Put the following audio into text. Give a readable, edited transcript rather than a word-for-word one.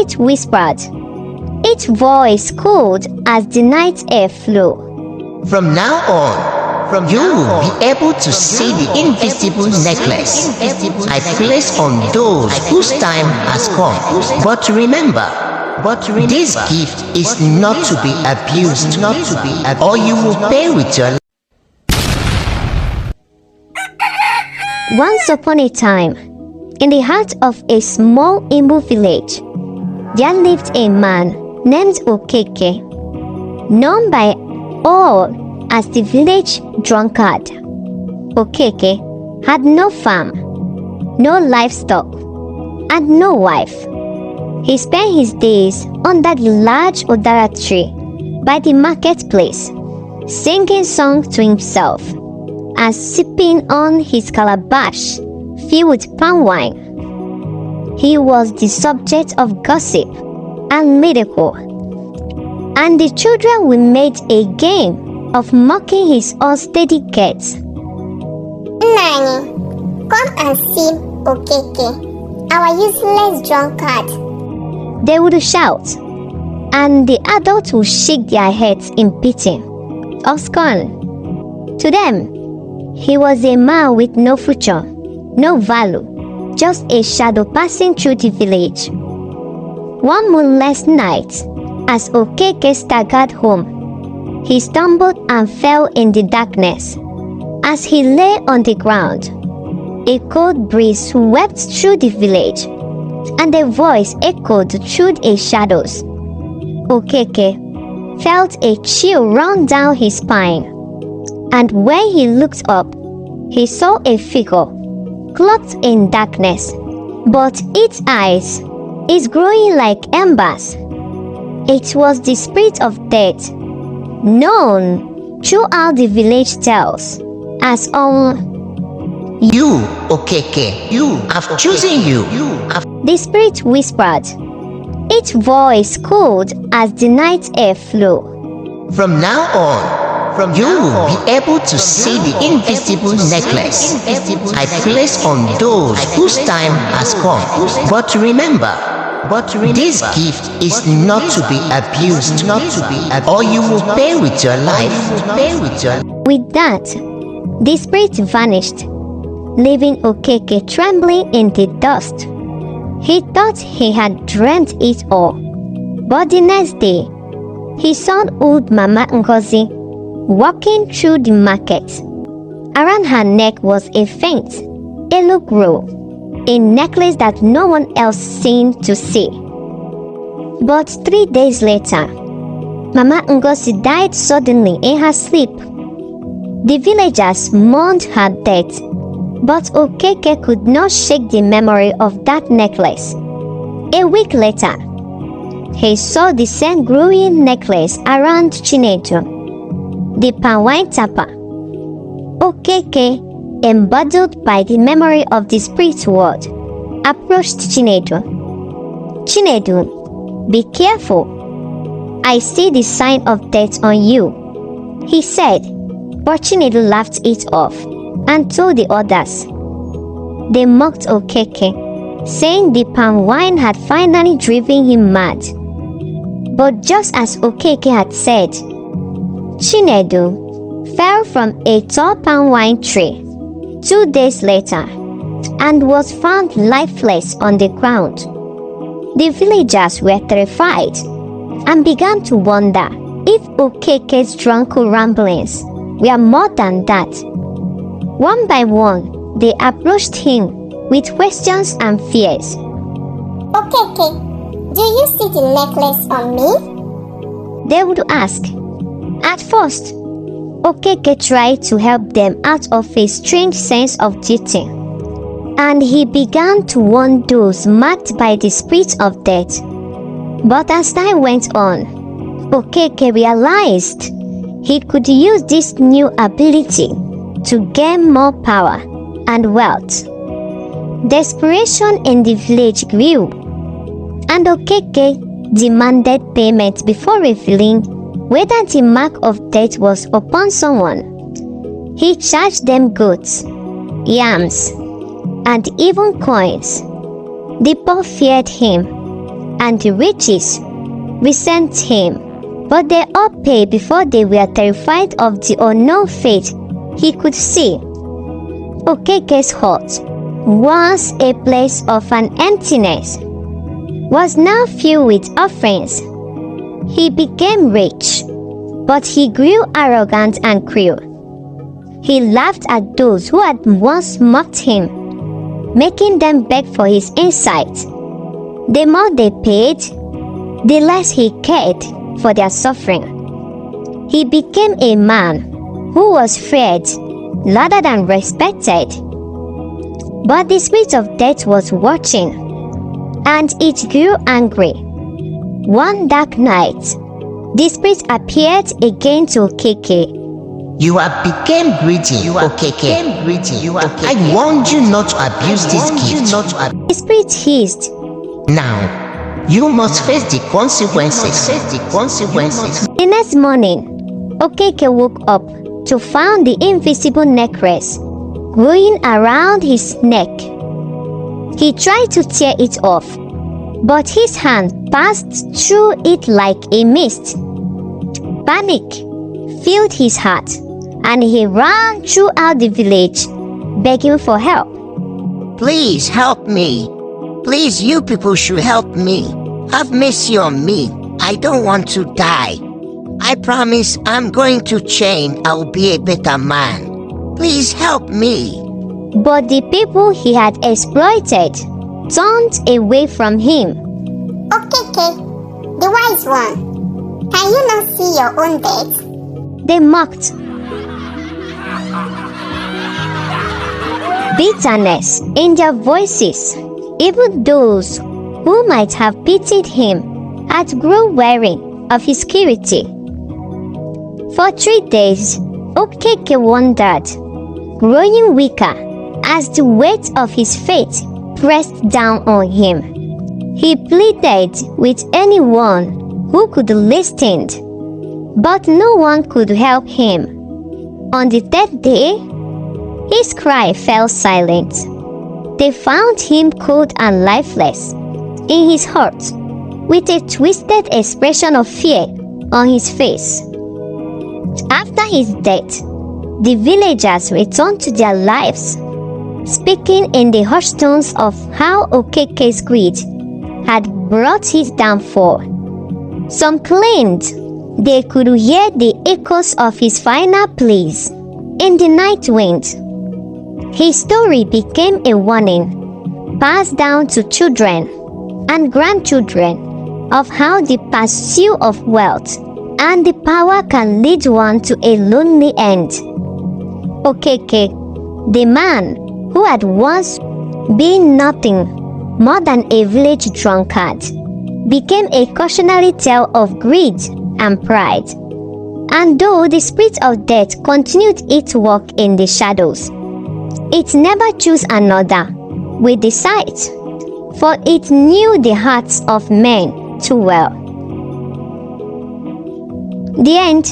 spirit whispered, its voice cold as the night air flew. From now on, you will be able to see the invisible necklace I place on those whose time has come. But remember, this gift is not to be abused, or you will pay with your life. Once upon a time, in the heart of a small Igbo village, there lived a man named Okeke, known by all as the village drunkard. Okeke had no farm, no livestock, and no wife. He spent his days under the large Odara tree by the marketplace, singing songs to himself and sipping on his calabash filled with palm wine. He was the subject of gossip and ridicule, and the children will make a game of mocking his unsteady gait. Nani, come and see Okeke, our useless drunkard. They would shout, and the adults would shake their heads in pity or scorn. To them, he was a man with no future, no value, just a shadow passing through the village. One moonless night, as Okeke staggered home, he stumbled and fell in the darkness. As he lay on the ground, a cold breeze swept through the village, and a voice echoed through the shadows. Okeke felt a chill run down his spine, and when he looked up, he saw a figure cloaked in darkness, but its eyes is glowing like embers. It was the spirit of death, known throughout the village tales as You, Okeke, I've chosen you. The spirit whispered, its voice cold as the night air flew. From now on, you will be able to see the invisible necklace I place on those whose time has come. But remember, this gift is not to be abused, or you will pay with your life. With that, the spirit vanished, leaving Okeke trembling in the dust. He thought he had dreamt it all, but the next day, he saw old Mama Ngozi walking through the market. Around her neck was a faint, yellow rope, a necklace that no one else seemed to see. But 3 days later, Mama Ngozi died suddenly in her sleep. The villagers mourned her death, but Okeke could not shake the memory of that necklace. A week later, he saw the same glowing necklace around Chinedu, the palm wine tapper. Okeke, embodied by the memory of the spirit world, approached Chinedu. Chinedu, be careful. I see the sign of death on you, he said, but Chinedu laughed it off and told the others. They mocked Okeke, saying the palm wine had finally driven him mad. But just as Okeke had said, Chinedu fell from a tall palm wine tree 2 days later and was found lifeless on the ground. The villagers were terrified and began to wonder if Okeke's drunken ramblings were more than that. One by one, they approached him with questions and fears. Okeke, do you see the necklace on me? They would ask. At first, Okeke tried to help them out of a strange sense of duty, and he began to warn those marked by the spirit of death. But as time went on, Okeke realized he could use this new ability to gain more power and wealth. Desperation in the village grew, and Okeke demanded payment before revealing whether the mark of death was upon someone. He charged them goats, yams, and even coins. The poor feared him and the witches resent him, but they all paid before they were terrified of the unknown fate he could see. Okeke's hut, once a place of an emptiness, was now filled with offerings. He became rich, but he grew arrogant and cruel. He laughed at those who had once mocked him, making them beg for his insight. The more they paid, the less he cared for their suffering. He became a man who was feared rather than respected. But the spirit of death was watching, and it grew angry. One dark night, the spirit appeared again to Okeke. You have become greedy, Okeke. I warned you not to abuse this gift. The spirit hissed. Now, you must face the consequences. The next morning, Okeke woke up to find the invisible necklace growing around his neck. He tried to tear it off, but his hand passed through it like a mist. Panic filled his heart, and he ran throughout the village, begging for help. Please help me. Please, you people should help me. Have mercy on me. I don't want to die. I promise I'm going to change. I'll be a better man. Please help me. But the people he had exploited turned away from him. Okeke, the wise one, can you not see your own death? They mocked. Bitterness in their voices. Even those who might have pitied him had grown weary of his security. For 3 days, Okeke wandered, growing weaker as the weight of his fate pressed down on him. He pleaded with anyone who could listen, but no one could help him. On the 3rd day, his cry fell silent. They found him cold and lifeless in his hut, with a twisted expression of fear on his face. After his death, the villagers returned to their lives, speaking in the hushed tones of how Okeke's greed had brought his downfall. Some claimed they could hear the echoes of his final pleas in the night wind. His story became a warning, passed down to children and grandchildren, of how the pursuit of wealth and the power can lead one to a lonely end. Okeke, the man who had once been nothing more than a village drunkard, became a cautionary tale of greed and pride. And though the spirit of death continued its work in the shadows, it never chose another with the sight, for it knew the hearts of men too well. The end.